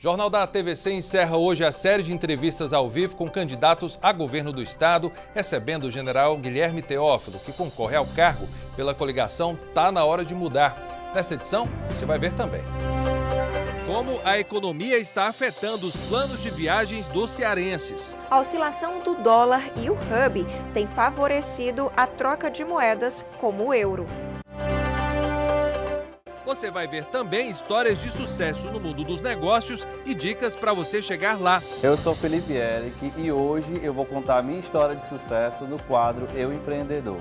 Jornal da TVC encerra hoje a série de entrevistas ao vivo com candidatos a governo do estado, recebendo o general Guilherme Teófilo, que concorre ao cargo pela coligação Tá na Hora de Mudar. Nesta edição, você vai ver também como a economia está afetando os planos de viagens dos cearenses. A oscilação do dólar e o hub tem favorecido a troca de moedas como o euro. Você vai ver também histórias de sucesso no mundo dos negócios e dicas para você chegar lá. Eu sou Felipe Eric e hoje eu vou contar a minha história de sucesso no quadro Eu Empreendedor.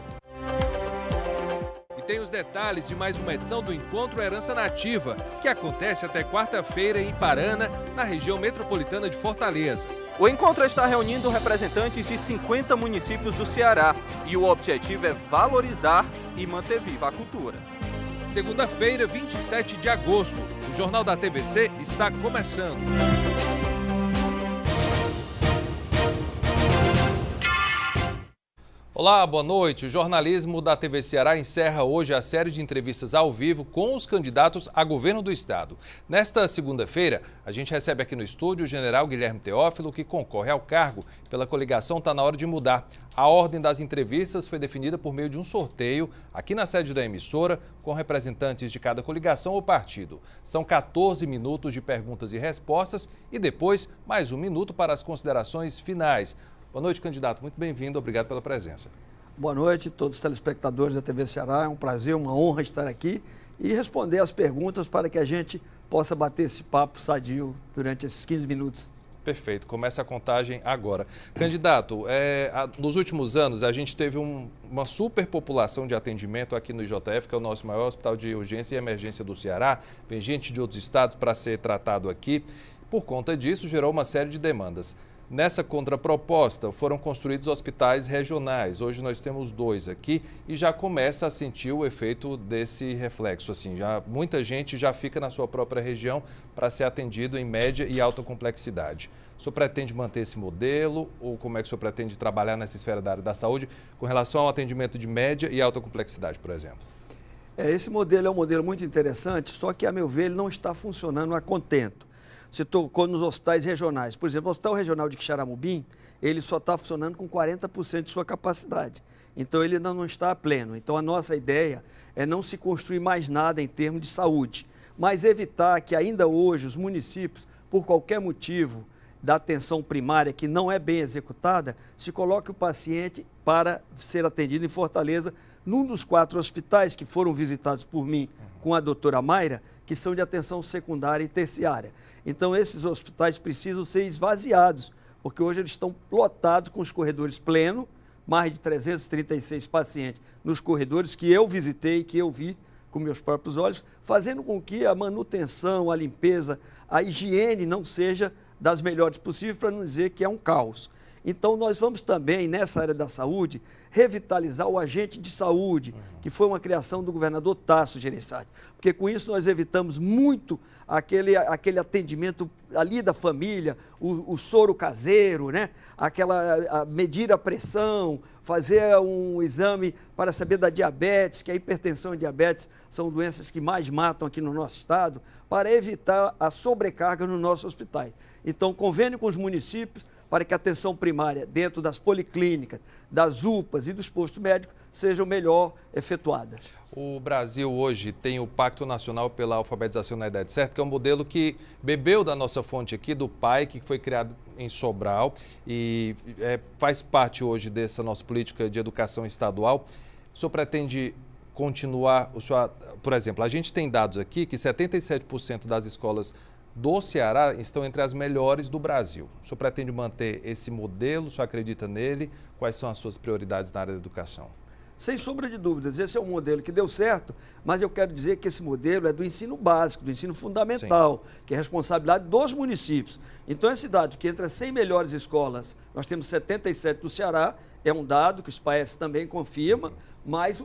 E tem os detalhes de mais uma edição do Encontro Herança Nativa, que acontece até quarta-feira em Iparana, na região metropolitana de Fortaleza. O encontro está reunindo representantes de 50 municípios do Ceará e o objetivo é valorizar e manter viva a cultura. Segunda-feira, 27 de agosto, o Jornal da TVC está começando. Olá, boa noite. O jornalismo da TV Ceará encerra hoje a série de entrevistas ao vivo com os candidatos a governo do estado. Nesta segunda-feira, a gente recebe aqui no estúdio o general Guilherme Teófilo, que concorre ao cargo pela coligação Tá na Hora de Mudar. A ordem das entrevistas foi definida por meio de um sorteio aqui na sede da emissora, com representantes de cada coligação ou partido. São 14 minutos de perguntas e respostas e depois mais 1 minuto para as considerações finais. Boa noite, candidato. Muito bem-vindo. Obrigado pela presença. Boa noite a todos os telespectadores da TV Ceará. É um prazer, uma honra estar aqui e responder as perguntas para que a gente possa bater esse papo sadio durante esses 15 minutos. Perfeito. Começa a contagem agora. Candidato, nos últimos anos a gente teve uma superpopulação de atendimento aqui no IJF, que é o nosso maior hospital de urgência e emergência do Ceará. Vem gente de outros estados para ser tratado aqui. Por conta disso, gerou uma série de demandas. Nessa contraproposta, foram construídos hospitais regionais. Hoje nós temos 2 aqui e já começa a sentir o efeito desse reflexo. Assim, muita gente já fica na sua própria região para ser atendido em média e alta complexidade. O senhor pretende manter esse modelo ou como é que o senhor pretende trabalhar nessa esfera da área da saúde com relação ao atendimento de média e alta complexidade, por exemplo? Esse modelo é um modelo muito interessante, só que, a meu ver, ele não está funcionando a contento. Você tocou nos hospitais regionais. Por exemplo, o Hospital Regional de Quixaramubim, ele só está funcionando com 40% de sua capacidade. Então, ele ainda não está a pleno. Então, a nossa ideia é não se construir mais nada em termos de saúde, mas evitar que ainda hoje os municípios, por qualquer motivo da atenção primária que não é bem executada, se coloque o paciente para ser atendido em Fortaleza, num dos 4 hospitais que foram visitados por mim com a doutora Mayra, que são de atenção secundária e terciária. Então, esses hospitais precisam ser esvaziados, porque hoje eles estão lotados com os corredores plenos, mais de 336 pacientes nos corredores que eu visitei, que eu vi com meus próprios olhos, fazendo com que a manutenção, a limpeza, a higiene não seja das melhores possíveis, para não dizer que é um caos. Então, nós vamos também, nessa área da saúde, revitalizar o agente de saúde, que foi uma criação do governador Tasso Gereissati. Porque com isso nós evitamos muito aquele atendimento ali da família, o soro caseiro, né? Medir a pressão, fazer um exame para saber da diabetes, que a hipertensão e a diabetes são doenças que mais matam aqui no nosso estado, para evitar a sobrecarga nos nossos hospitais. Então, convênio com os municípios, para que a atenção primária dentro das policlínicas, das UPAs e dos postos médicos sejam melhor efetuadas. O Brasil hoje tem o Pacto Nacional pela Alfabetização na Idade Certa, que é um modelo que bebeu da nossa fonte aqui, do PAI, que foi criado em Sobral e faz parte hoje dessa nossa política de educação estadual. O senhor pretende continuar, por exemplo, a gente tem dados aqui que 77% das escolas do Ceará estão entre as melhores do Brasil. O senhor pretende manter esse modelo? O senhor acredita nele? Quais são as suas prioridades na área da educação? Sem sombra de dúvidas, esse é um modelo que deu certo, mas eu quero dizer que esse modelo é do ensino básico, do ensino fundamental, sim, que é responsabilidade dos municípios. Então, esse dado que entre as 100 melhores escolas, nós temos 77 do Ceará, é um dado que o SPAES também confirma, mas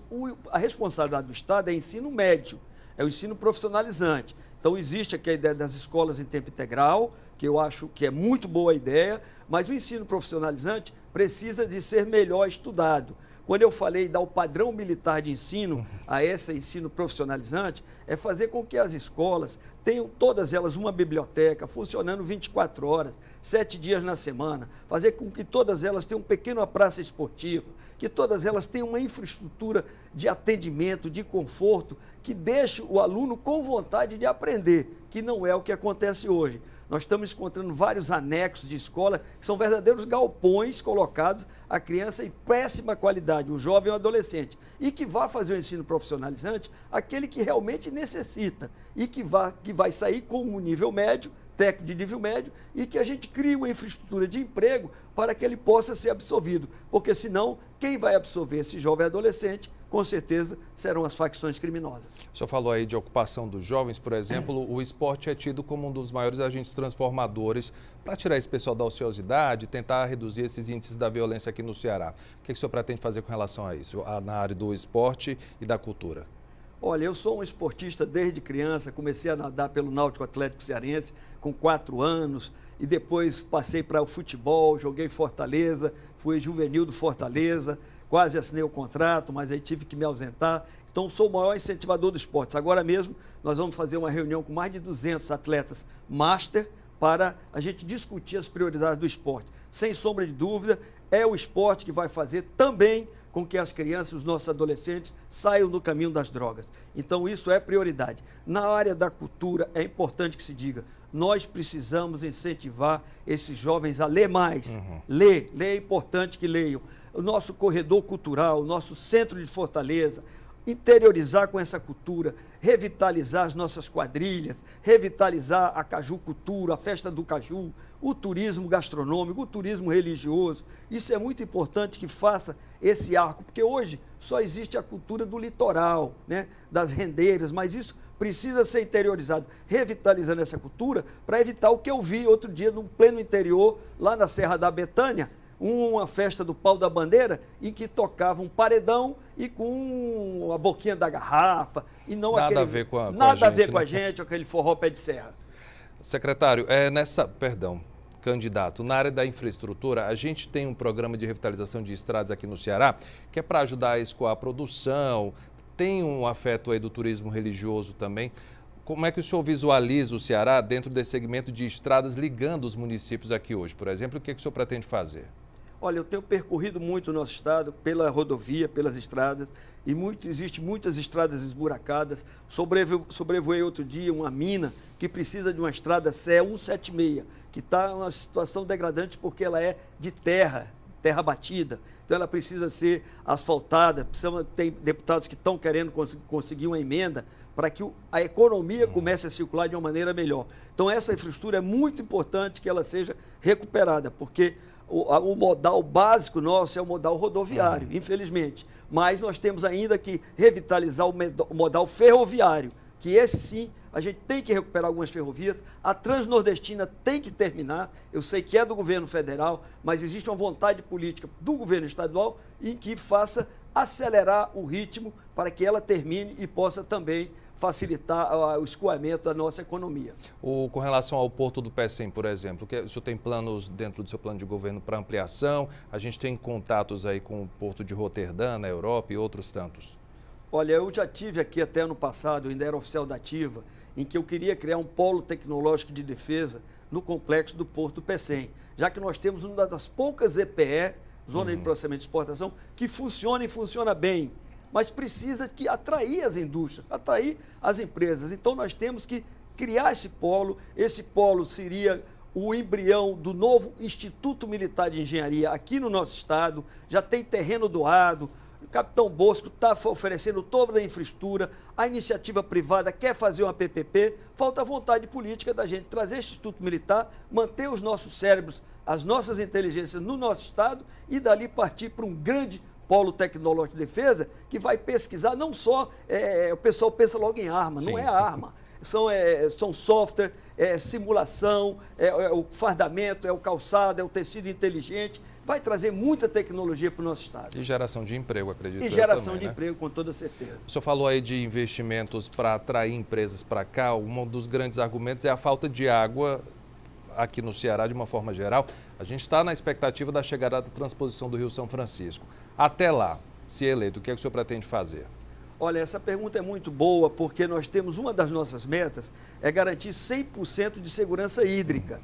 a responsabilidade do Estado é ensino médio, é o ensino profissionalizante. Então, existe aqui a ideia das escolas em tempo integral, que eu acho que é muito boa a ideia, mas o ensino profissionalizante precisa de ser melhor estudado, Quando eu falei dar o padrão militar de ensino a esse ensino profissionalizante, é fazer com que as escolas tenham todas elas uma biblioteca funcionando 24 horas, 7 dias na semana, fazer com que todas elas tenham uma pequena praça esportiva, que todas elas tenham uma infraestrutura de atendimento, de conforto, que deixe o aluno com vontade de aprender, que não é o que acontece hoje. Nós estamos encontrando vários anexos de escola que são verdadeiros galpões colocados à criança em péssima qualidade, o jovem ou o adolescente, e que vai fazer o ensino profissionalizante aquele que realmente necessita e que vai sair com um nível médio, técnico de nível médio, e que a gente crie uma infraestrutura de emprego para que ele possa ser absorvido, porque senão quem vai absorver esse jovem adolescente com certeza serão as facções criminosas. O senhor falou aí de ocupação dos jovens, por exemplo, o esporte é tido como um dos maiores agentes transformadores para tirar esse pessoal da ociosidade, tentar reduzir esses índices da violência aqui no Ceará. O que o senhor pretende fazer com relação a isso, na área do esporte e da cultura? Olha, eu sou um esportista desde criança, comecei a nadar pelo Náutico Atlético Cearense com 4 anos e depois passei para o futebol, joguei em Fortaleza, fui juvenil do Fortaleza, quase assinei o contrato, mas aí tive que me ausentar. Então, sou o maior incentivador do esporte. Agora mesmo, nós vamos fazer uma reunião com mais de 200 atletas master para a gente discutir as prioridades do esporte. Sem sombra de dúvida, é o esporte que vai fazer também com que as crianças, os nossos adolescentes, saiam do caminho das drogas. Então, isso é prioridade. Na área da cultura, é importante que se diga, nós precisamos incentivar esses jovens a ler mais. Ler é importante que leiam. O nosso corredor cultural, o nosso centro de Fortaleza, interiorizar com essa cultura, revitalizar as nossas quadrilhas, revitalizar a Caju Cultura, a festa do Caju, o turismo gastronômico, o turismo religioso. Isso é muito importante que faça esse arco, porque hoje só existe a cultura do litoral, né, das rendeiras, mas isso precisa ser interiorizado, revitalizando essa cultura para evitar o que eu vi outro dia no pleno interior, lá na Serra da Betânia, uma festa do Pau da Bandeira em que tocava um paredão e com a boquinha da garrafa e não nada a ver com a nada a ver gente, com a né? gente, aquele forró pé de serra. Secretário, candidato, na área da infraestrutura, a gente tem um programa de revitalização de estradas aqui no Ceará que é para ajudar a escoar a produção, tem um afeto aí do turismo religioso também. Como é que o senhor visualiza o Ceará dentro desse segmento de estradas ligando os municípios aqui hoje? Por exemplo, o que o senhor pretende fazer? Olha, eu tenho percorrido muito o nosso estado pela rodovia, pelas estradas, e existem muitas estradas esburacadas. Sobrevoei outro dia uma mina que precisa de uma estrada CE 176, que está em uma situação degradante porque ela é de terra batida. Então ela precisa ser asfaltada, tem deputados que estão querendo conseguir uma emenda para que a economia comece a circular de uma maneira melhor. Então essa infraestrutura é muito importante que ela seja recuperada, porque o modal básico nosso é o modal rodoviário, infelizmente. Mas nós temos ainda que revitalizar o modal ferroviário, que esse sim, a gente tem que recuperar algumas ferrovias. A Transnordestina tem que terminar, eu sei que é do governo federal, mas existe uma vontade política do governo estadual em que faça acelerar o ritmo para que ela termine e possa também facilitar o escoamento da nossa economia. Com relação ao Porto do Pecém, por exemplo, o senhor tem planos dentro do seu plano de governo para ampliação? A gente tem contatos aí com o Porto de Roterdã, na Europa e outros tantos. Olha, eu já tive aqui até ano passado, eu ainda era oficial da Ativa, em que eu queria criar um polo tecnológico de defesa no complexo do Porto do Pecém, já que nós temos uma das poucas EPE, Zona de Processamento de Exportação, que funciona e funciona bem, mas precisa atrair as indústrias, atrair as empresas. Então nós temos que criar esse polo seria o embrião do novo Instituto Militar de Engenharia aqui no nosso estado, já tem terreno doado, o Capitão Bosco está oferecendo toda a infraestrutura, a iniciativa privada quer fazer uma PPP, falta vontade política da gente trazer esse Instituto Militar, manter os nossos cérebros, as nossas inteligências no nosso estado e dali partir para um grande polo tecnológico de defesa que vai pesquisar, não só, o pessoal pensa logo em arma, Sim. não é a arma, são software, simulação, o fardamento, é o calçado, é o tecido inteligente, vai trazer muita tecnologia para o nosso estado. E geração de emprego, acredito. E geração também, de né? emprego, com toda certeza. O senhor falou aí de investimentos para atrair empresas para cá. Um dos grandes argumentos é a falta de água aqui no Ceará, de uma forma geral. A gente está na expectativa da chegada da transposição do Rio São Francisco. Até lá, se eleito, o que é que o senhor pretende fazer? Olha, essa pergunta é muito boa, porque nós temos uma das nossas metas, é garantir 100% de segurança hídrica.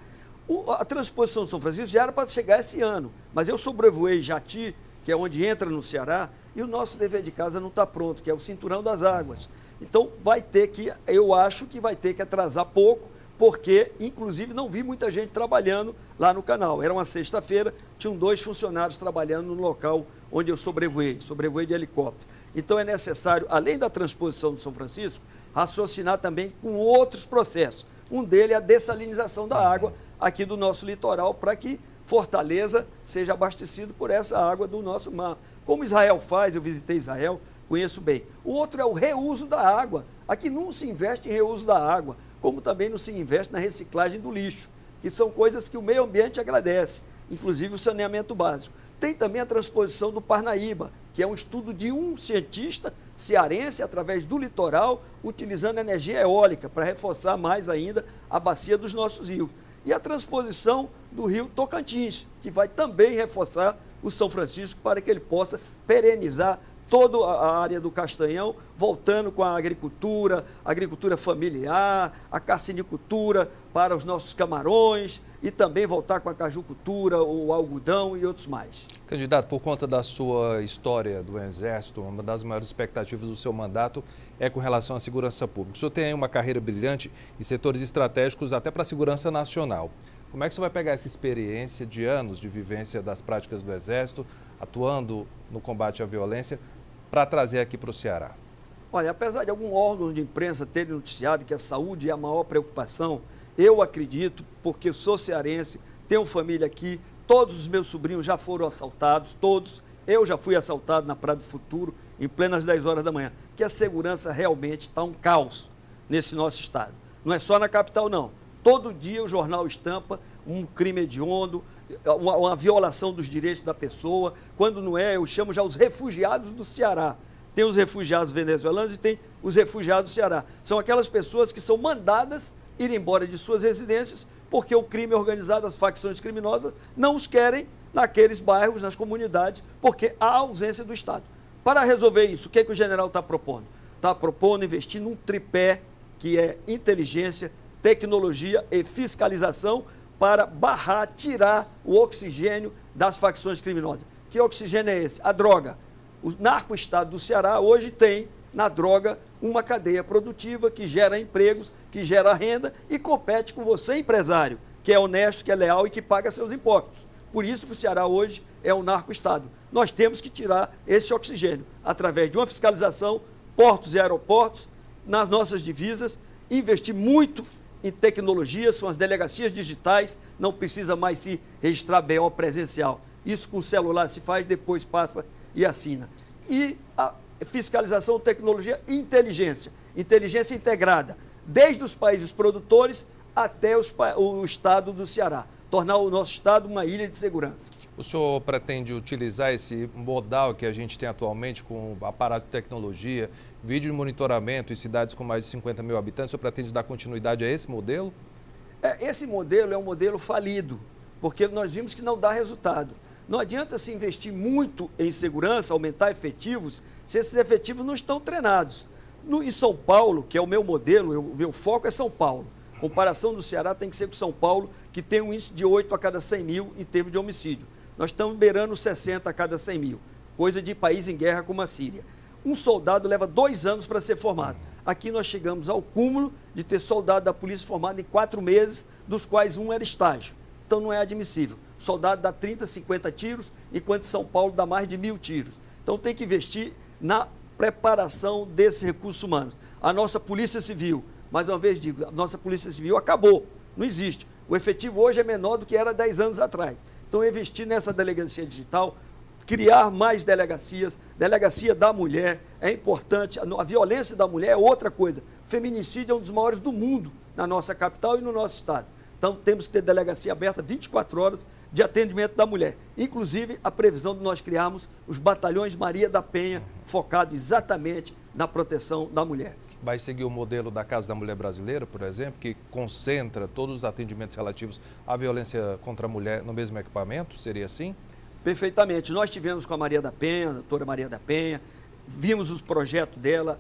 A transposição de São Francisco já era para chegar esse ano, mas eu sobrevoei Jati, que é onde entra no Ceará, e o nosso dever de casa não está pronto, que é o cinturão das águas. Então vai ter que, eu acho que vai ter que atrasar pouco, porque inclusive não vi muita gente trabalhando lá no canal. Era uma sexta-feira, tinham 2 funcionários trabalhando no local onde eu sobrevoei de helicóptero. Então é necessário, além da transposição de São Francisco, raciocinar também com outros processos. Um deles é a dessalinização da água aqui do nosso litoral, para que Fortaleza seja abastecido por essa água do nosso mar. Como Israel faz, eu visitei Israel, conheço bem. O outro é o reuso da água. Aqui não se investe em reuso da água, como também não se investe na reciclagem do lixo, que são coisas que o meio ambiente agradece, inclusive o saneamento básico. Tem também a transposição do Parnaíba, que é um estudo de um cientista cearense, através do litoral, utilizando energia eólica para reforçar mais ainda a bacia dos nossos rios. E a transposição do rio Tocantins, que vai também reforçar o São Francisco para que ele possa perenizar toda a área do Castanhão, voltando com a agricultura familiar, a carcinicultura para os nossos camarões e também voltar com a cajucultura, o algodão e outros mais. Candidato, por conta da sua história do Exército, uma das maiores expectativas do seu mandato é com relação à segurança pública. O senhor tem aí uma carreira brilhante em setores estratégicos até para a segurança nacional. Como é que você vai pegar essa experiência de anos de vivência das práticas do Exército, atuando no combate à violência, para trazer aqui para o Ceará? Olha, apesar de algum órgão de imprensa terem noticiado que a saúde é a maior preocupação, eu acredito, porque sou cearense, tenho família aqui, todos os meus sobrinhos já foram assaltados, todos. Eu já fui assaltado na Praia do Futuro, em plenas 10 horas da manhã, que a segurança realmente está um caos nesse nosso estado. Não é só na capital, não. Todo dia o jornal estampa um crime hediondo, uma violação dos direitos da pessoa. Quando não é, eu chamo já os refugiados do Ceará. Tem os refugiados venezuelanos e tem os refugiados do Ceará. São aquelas pessoas que são mandadas ir embora de suas residências porque o crime organizado, as facções criminosas, não os querem naqueles bairros, nas comunidades, porque há ausência do Estado. Para resolver isso, o que, é que o general está propondo? Está propondo investir num tripé que é inteligência, tecnologia e fiscalização para barrar, tirar o oxigênio das facções criminosas. Que oxigênio é esse? A droga. O narco-estado do Ceará hoje tem na droga uma cadeia produtiva que gera empregos, que gera renda e compete com você, empresário, que é honesto, que é leal e que paga seus impostos. Por isso que o Ceará hoje é um narco-estado. Nós temos que tirar esse oxigênio através de uma fiscalização, portos e aeroportos, nas nossas divisas, investir muito em tecnologia, são as delegacias digitais, não precisa mais se registrar BO presencial. Isso com o celular se faz, depois passa e assina. E a fiscalização, tecnologia e inteligência. Inteligência integrada, desde os países produtores até o estado do Ceará. Tornar o nosso estado uma ilha de segurança. O senhor pretende utilizar esse modal que a gente tem atualmente com aparato de tecnologia, vídeo de monitoramento em cidades com mais de 50 mil habitantes? O senhor pretende dar continuidade a esse modelo? Esse modelo é um modelo falido, porque nós vimos que não dá resultado. Não adianta se investir muito em segurança, aumentar efetivos, se esses efetivos não estão treinados. Em São Paulo, que é o meu modelo, o meu foco é São Paulo. Comparação do Ceará tem que ser com São Paulo, que tem um índice de 8 a cada 100 mil em termos de homicídio. Nós estamos beirando 60 a cada 100 mil, coisa de país em guerra como a Síria. Um soldado leva 2 anos para ser formado. Aqui nós chegamos ao cúmulo de ter soldado da polícia formado em 4 meses, dos quais um era estágio. Então não é admissível. Soldado dá 30, 50 tiros, enquanto São Paulo dá mais de 1000 tiros. Então tem que investir na preparação desses recursos humanos. A nossa Polícia Civil, mais uma vez digo, a nossa Polícia Civil acabou, não existe. O efetivo hoje é menor do que era 10 anos atrás. Então investir nessa delegacia digital, criar mais delegacias, delegacia da mulher é importante, a violência da mulher é outra coisa. O feminicídio é um dos maiores do mundo na nossa capital e no nosso estado. Então temos que ter delegacia aberta 24 horas de atendimento da mulher. Inclusive a previsão de nós criarmos os batalhões Maria da Penha, focado exatamente na proteção da mulher. Vai seguir o modelo da Casa da Mulher Brasileira, por exemplo, que concentra todos os atendimentos relativos à violência contra a mulher no mesmo equipamento? Seria assim? Perfeitamente. Nós tivemos com a Maria da Penha, a doutora Maria da Penha, vimos os projetos dela,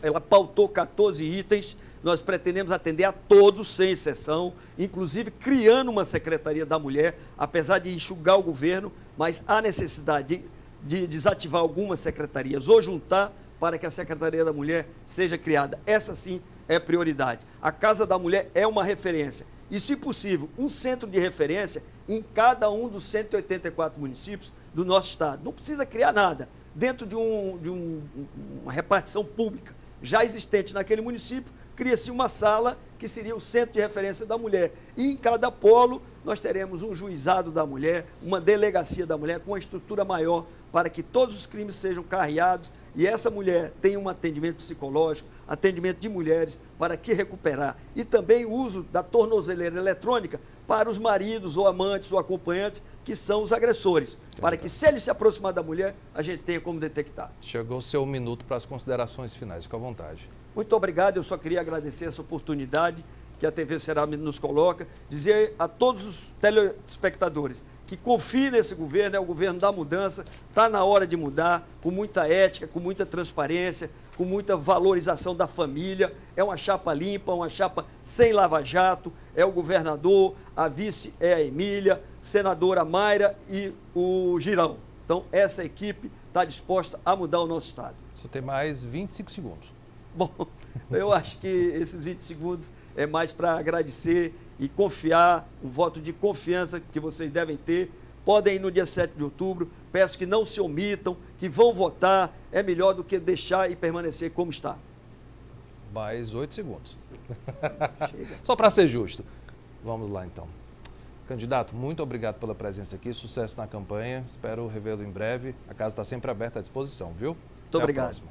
ela pautou 14 itens, nós pretendemos atender a todos, sem exceção, inclusive criando uma Secretaria da Mulher, apesar de enxugar o governo, mas há necessidade de desativar algumas secretarias ou juntar para que a Secretaria da Mulher seja criada. Essa sim é prioridade. A Casa da Mulher é uma referência e, se possível, um centro de referência em cada um dos 184 municípios do nosso estado. Não precisa criar nada. Dentro de uma repartição pública já existente naquele município, cria-se uma sala que seria o centro de referência da mulher. E em cada polo nós teremos um juizado da mulher, uma delegacia da mulher com uma estrutura maior para que todos os crimes sejam carreados e essa mulher tenha um atendimento psicológico, atendimento de mulheres para que recuperar. E também o uso da tornozeleira eletrônica para os maridos ou amantes ou acompanhantes que são os agressores, para que, se ele se aproximar da mulher, a gente tenha como detectar. Chegou o seu minuto para as considerações finais. Fica à vontade. Muito obrigado. Eu só queria agradecer essa oportunidade que a TV Ceará nos coloca, dizer a todos os telespectadores que confiem nesse governo, é o governo da mudança, está na hora de mudar, com muita ética, com muita transparência, com muita valorização da família, é uma chapa limpa, uma chapa sem lava-jato, é o governador, a vice é a Emília, senadora Mayra e o Girão. Então, essa equipe está disposta a mudar o nosso estado. Você tem mais 25 segundos. Bom, eu acho que esses 20 segundos é mais para agradecer e confiar, um voto de confiança que vocês devem ter. Podem ir no dia 7 de outubro, peço que não se omitam, que vão votar, é melhor do que deixar e permanecer como está. Mais 8 segundos. Só para ser justo. Vamos lá, então. Candidato, muito obrigado pela presença aqui, sucesso na campanha, espero revê-lo em breve. A casa está sempre aberta à disposição, viu? Muito obrigado.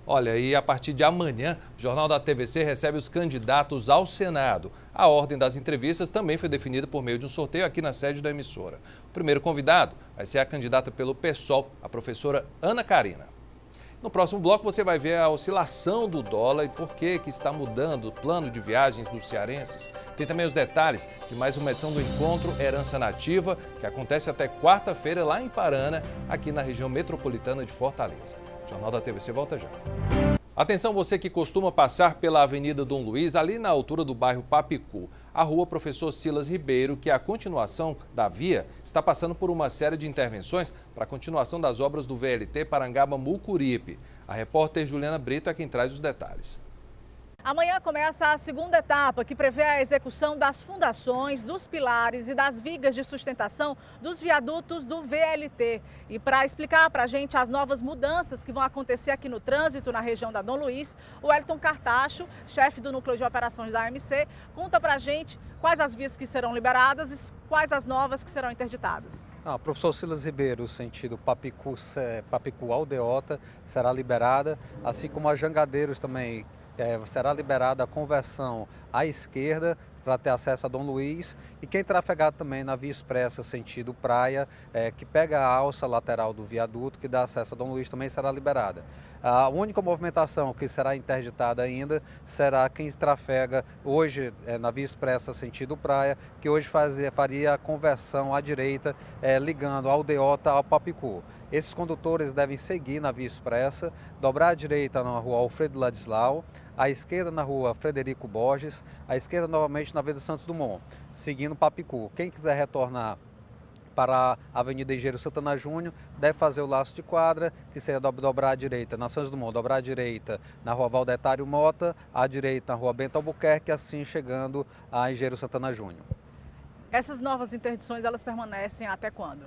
Olha, e a partir de amanhã, o Jornal da TVC recebe os candidatos ao Senado. A ordem das entrevistas também foi definida por meio de um sorteio aqui na sede da emissora. O primeiro convidado vai ser a candidata pelo PSOL, a professora Ana Karina. No próximo bloco você vai ver a oscilação do dólar e por que está mudando o plano de viagens dos cearenses. Tem também os detalhes de mais uma edição do Encontro Herança Nativa, que acontece até quarta-feira lá em Parana, aqui na região metropolitana de Fortaleza. O Jornal da TVC volta já. Atenção você que costuma passar pela Avenida Dom Luiz, ali na altura do bairro Papicu. A rua Professor Silas Ribeiro, que é a continuação da via, está passando por uma série de intervenções para a continuação das obras do VLT Parangaba-Mucuripe. A repórter Juliana Brito é quem traz os detalhes. Amanhã começa a segunda etapa, que prevê a execução das fundações, dos pilares e das vigas de sustentação dos viadutos do VLT. E para explicar para a gente as novas mudanças que vão acontecer aqui no trânsito na região da Dom Luiz, o Wellington Cartacho, chefe do Núcleo de Operações da AMC, conta para a gente quais as vias que serão liberadas e quais as novas que serão interditadas. Professor Silas Ribeiro, sentido Papicu Aldeota, será liberada, assim como a Jangadeiros também. Será liberada a conversão à esquerda para ter acesso a Dom Luiz, e quem trafegar também na via expressa sentido praia, que pega a alça lateral do viaduto, que dá acesso a Dom Luiz, também será liberada. A única movimentação que será interditada ainda será quem trafega hoje na via expressa sentido praia, que hoje faria a conversão à direita, ligando a Aldeota ao Papicu. Esses condutores devem seguir na via expressa, dobrar à direita na rua Alfredo Ladislau, à esquerda na rua Frederico Borges, à esquerda novamente na Avenida Santos Dumont, seguindo Papicu. Quem quiser retornar para a Avenida Engenheiro Santana Júnior, deve fazer o laço de quadra, que seria dobrar à direita na Santos Dumont, dobrar à direita na rua Valdetário Mota, à direita na rua Bento Albuquerque, assim chegando a Engenheiro Santana Júnior. Essas novas interdições, elas permanecem até quando?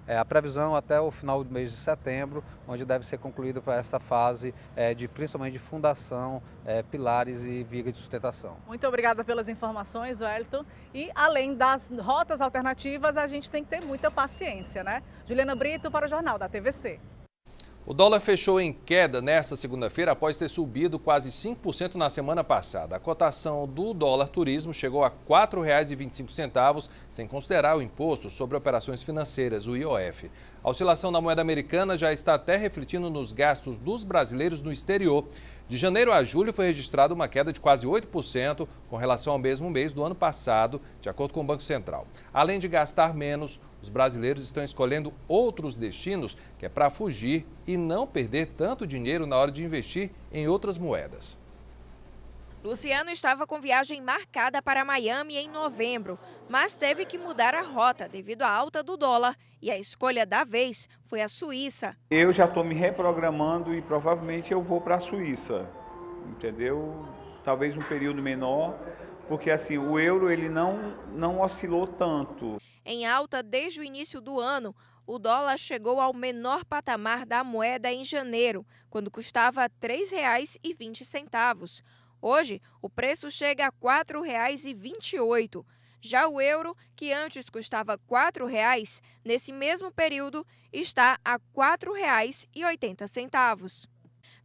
A previsão até o final do mês de setembro, onde deve ser concluído para essa fase principalmente de fundação, pilares e viga de sustentação. Muito obrigada pelas informações, Wellington. E além das rotas alternativas, a gente tem que ter muita paciência, né? Juliana Brito para o Jornal da TVC. O dólar fechou em queda nesta segunda-feira após ter subido quase 5% na semana passada. A cotação do dólar turismo chegou a R$ 4,25, sem considerar o imposto sobre operações financeiras, o IOF. A oscilação da moeda americana já está até refletindo nos gastos dos brasileiros no exterior. De janeiro a julho foi registrada uma queda de quase 8% com relação ao mesmo mês do ano passado, de acordo com o Banco Central. Além de gastar menos, os brasileiros estão escolhendo outros destinos, que é para fugir e não perder tanto dinheiro na hora de investir em outras moedas. Luciano estava com viagem marcada para Miami em novembro, mas teve que mudar a rota devido à alta do dólar e a escolha da vez foi a Suíça. Eu já estou me reprogramando e provavelmente eu vou para a Suíça, entendeu? Talvez um período menor, porque assim, o euro ele não oscilou tanto. Em alta desde o início do ano, o dólar chegou ao menor patamar da moeda em janeiro, quando custava R$ 3,20. Hoje, o preço chega a R$ 4,28. Já o euro, que antes custava R$ 4,00, nesse mesmo período está a R$ 4,80.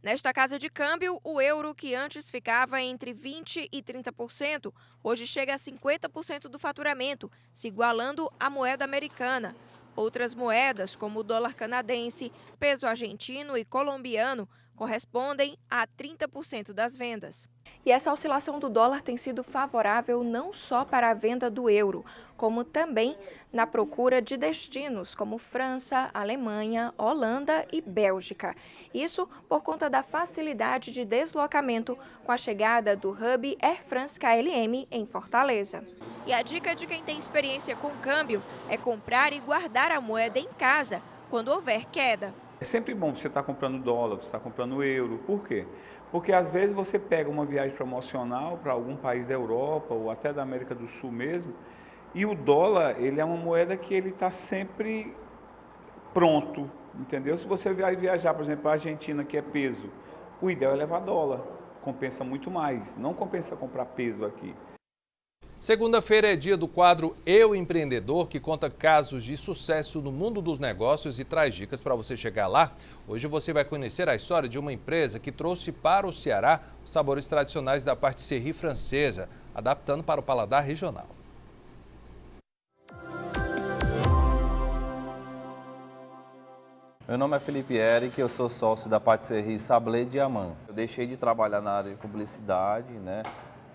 Nesta casa de câmbio, o euro, que antes ficava entre 20% e 30%, hoje chega a 50% do faturamento, se igualando à moeda americana. Outras moedas, como o dólar canadense, peso argentino e colombiano, correspondem a 30% das vendas. E essa oscilação do dólar tem sido favorável não só para a venda do euro, como também na procura de destinos como França, Alemanha, Holanda e Bélgica. Isso por conta da facilidade de deslocamento com a chegada do hub Air France KLM em Fortaleza. E a dica de quem tem experiência com câmbio é comprar e guardar a moeda em casa quando houver queda. É sempre bom você estar comprando dólar, você está comprando euro. Por quê? Porque às vezes você pega uma viagem promocional para algum país da Europa ou até da América do Sul mesmo, e o dólar, ele é uma moeda que ele está sempre pronto, entendeu? Se você vai viajar, por exemplo, para a Argentina, que é peso, o ideal é levar dólar, compensa muito mais, não compensa comprar peso aqui. Segunda-feira é dia do quadro Eu Empreendedor, que conta casos de sucesso no mundo dos negócios e traz dicas para você chegar lá. Hoje você vai conhecer a história de uma empresa que trouxe para o Ceará os sabores tradicionais da patisserie francesa, adaptando para o paladar regional. Meu nome é Felipe Eric, eu sou sócio da patisserie Sablé Diamant. Eu deixei de trabalhar na área de publicidade, né?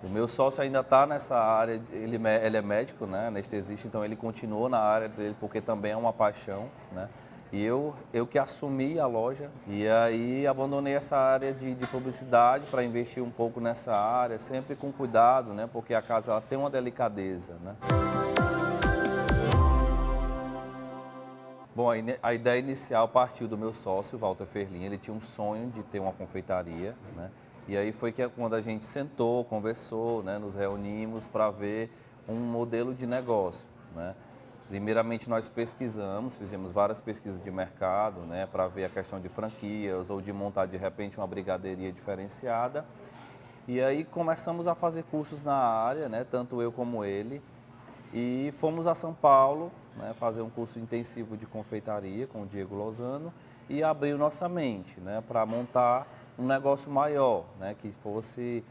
O meu sócio ainda está nessa área, ele é médico, né, anestesista, então ele continuou na área dele porque também é uma paixão, né? E eu que assumi a loja e aí abandonei essa área de publicidade para investir um pouco nessa área, sempre com cuidado, né, porque a casa ela tem uma delicadeza, né? Bom, a ideia inicial partiu do meu sócio, Walter Ferlin. Ele tinha um sonho de ter uma confeitaria, né? E aí foi que quando a gente sentou, conversou, né, nos reunimos para ver um modelo de negócio, né? Primeiramente nós pesquisamos, fizemos várias pesquisas de mercado, né, para ver a questão de franquias ou de montar de repente uma brigadeiria diferenciada. E aí começamos a fazer cursos na área, né, tanto eu como ele. E fomos a São Paulo, né, fazer um curso intensivo de confeitaria com o Diego Lozano e abriu nossa mente, né, para montar um negócio maior, né, que fosse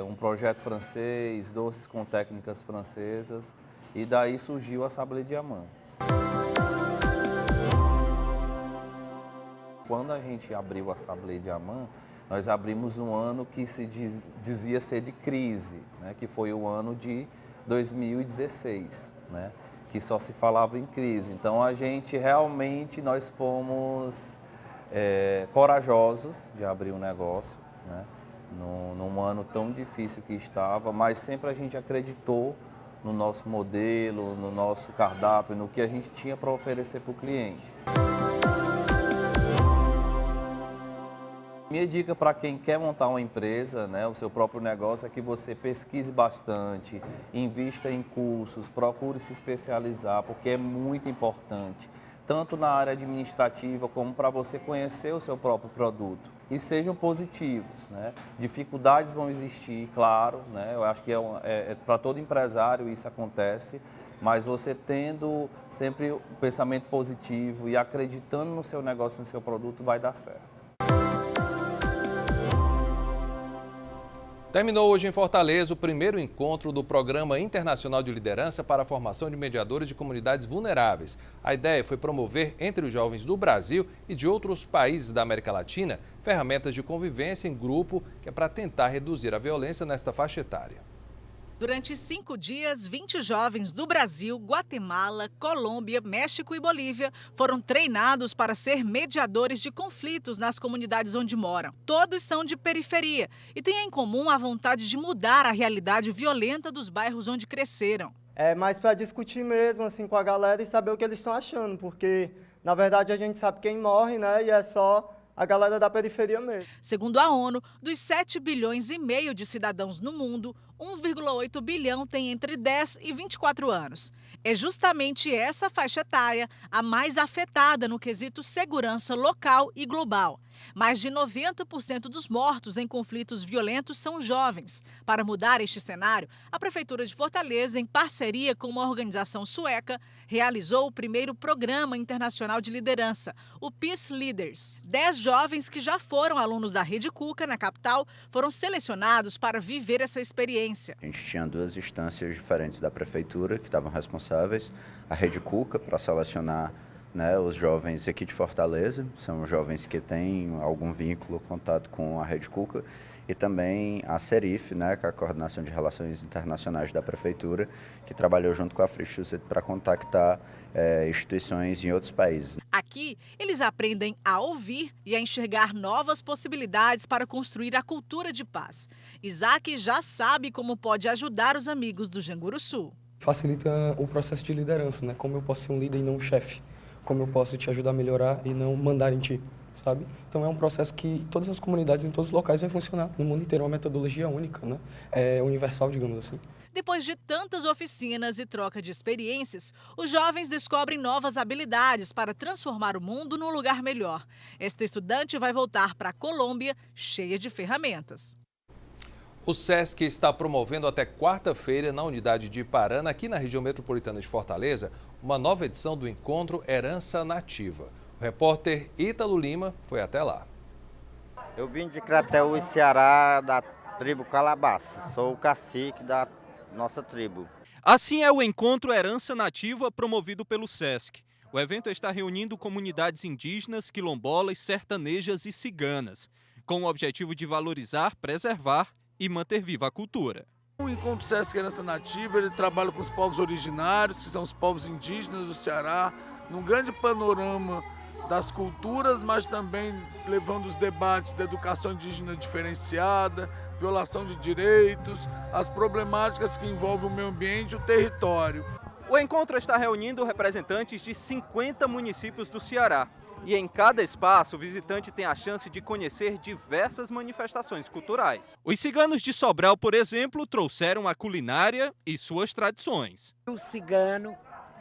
um projeto francês, doces com técnicas francesas, e daí surgiu a Sablé Diamant. Quando a gente abriu a Sablé Diamant, nós abrimos um ano que se dizia ser de crise, né, que foi o ano de 2016, né, que só se falava em crise. Então a gente realmente, nós fomos corajosos de abrir um negócio, né, num ano tão difícil que estava, mas sempre a gente acreditou no nosso modelo, no nosso cardápio, no que a gente tinha para oferecer para o cliente. Minha dica para quem quer montar uma empresa, né, o seu próprio negócio, é que você pesquise bastante, invista em cursos, procure se especializar, porque é muito importante, tanto na área administrativa como para você conhecer o seu próprio produto. E sejam positivos, né? Dificuldades vão existir, claro, né? Eu acho que para todo empresário isso acontece, mas você tendo sempre o pensamento positivo e acreditando no seu negócio, no seu produto, vai dar certo. Terminou hoje em Fortaleza o primeiro encontro do Programa Internacional de Liderança para a Formação de Mediadores de Comunidades Vulneráveis. A ideia foi promover entre os jovens do Brasil e de outros países da América Latina ferramentas de convivência em grupo, que é para tentar reduzir a violência nesta faixa etária. Durante 5 dias, 20 jovens do Brasil, Guatemala, Colômbia, México e Bolívia foram treinados para ser mediadores de conflitos nas comunidades onde moram. Todos são de periferia e têm em comum a vontade de mudar a realidade violenta dos bairros onde cresceram. É mais para discutir mesmo assim com a galera e saber o que eles estão achando, porque na verdade a gente sabe quem morre, né? E é só a galera da periferia mesmo. Segundo a ONU, dos 7,5 bilhões de cidadãos no mundo, 1,8 bilhão tem entre 10 e 24 anos. É justamente essa faixa etária a mais afetada no quesito segurança local e global. Mais de 90% dos mortos em conflitos violentos são jovens. Para mudar este cenário, a Prefeitura de Fortaleza, em parceria com uma organização sueca, realizou o primeiro Programa Internacional de Liderança, o Peace Leaders. 10 jovens que já foram alunos da Rede Cuca, na capital, foram selecionados para viver essa experiência. A gente tinha 2 instâncias diferentes da Prefeitura que estavam responsáveis, a Rede Cuca para selecionar os jovens aqui de Fortaleza, são jovens que têm algum vínculo, contato com a Rede Cuca, e também a Serif, que é a Coordenação de Relações Internacionais da Prefeitura, que trabalhou junto com a Free Society para contactar instituições em outros países. Aqui, eles aprendem a ouvir e a enxergar novas possibilidades para construir a cultura de paz. Isaac já sabe como pode ajudar os amigos do Janguru Sul. Facilita o processo de liderança, como eu posso ser um líder e não um chefe. Como eu posso te ajudar a melhorar e não mandar em ti, sabe? Então é um processo que todas as comunidades em todos os locais vai funcionar no mundo inteiro, uma metodologia única, é universal, digamos assim. Depois de tantas oficinas e troca de experiências, os jovens descobrem novas habilidades para transformar o mundo num lugar melhor. Esta estudante vai voltar para a Colômbia cheia de ferramentas. O SESC está promovendo até quarta-feira, na unidade de Iparana, aqui na região metropolitana de Fortaleza, uma nova edição do encontro Herança Nativa. O repórter Ítalo Lima foi até lá. Eu vim de Crateús, Ceará, da tribo Calabaça. Sou o cacique da nossa tribo. Assim é o encontro Herança Nativa promovido pelo SESC. O evento está reunindo comunidades indígenas, quilombolas, sertanejas e ciganas, com o objetivo de valorizar, preservar e manter viva a cultura. O Encontro SESC Herança Nativa, ele trabalha com os povos originários, que são os povos indígenas do Ceará, num grande panorama das culturas, mas também levando os debates da educação indígena diferenciada, violação de direitos, as problemáticas que envolvem o meio ambiente e o território. O encontro está reunindo representantes de 50 municípios do Ceará. E em cada espaço, o visitante tem a chance de conhecer diversas manifestações culturais. Os ciganos de Sobral, por exemplo, trouxeram a culinária e suas tradições. O cigano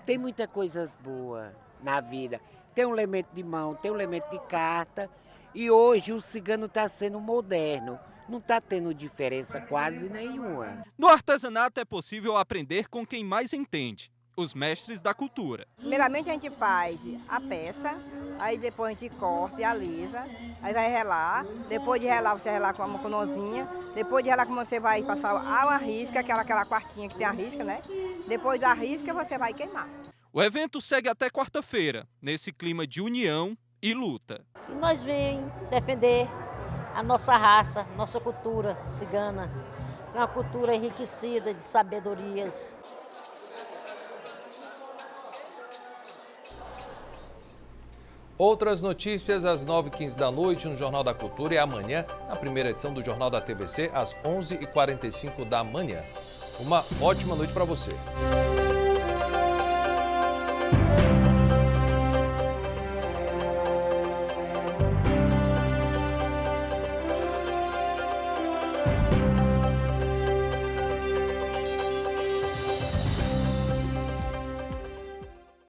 tem muitas coisas boas na vida. Tem um elemento de mão, tem um elemento de carta. E hoje o cigano está sendo moderno. Não está tendo diferença quase nenhuma. No artesanato é possível aprender com quem mais entende. Os mestres da cultura. Primeiramente a gente faz a peça, aí depois a gente corta e alisa, aí vai relar, depois de relar você relar com uma conozinha, depois de relar como você vai passar a risca, aquela quartinha que tem a risca, Depois da risca você vai queimar. O evento segue até quarta-feira, nesse clima de união e luta. E nós vem defender a nossa raça, nossa cultura cigana, uma cultura enriquecida de sabedorias. Outras notícias às 9h15 da noite no Jornal da Cultura e amanhã, na primeira edição do Jornal da TVC, às 11h45 da manhã. Uma ótima noite para você.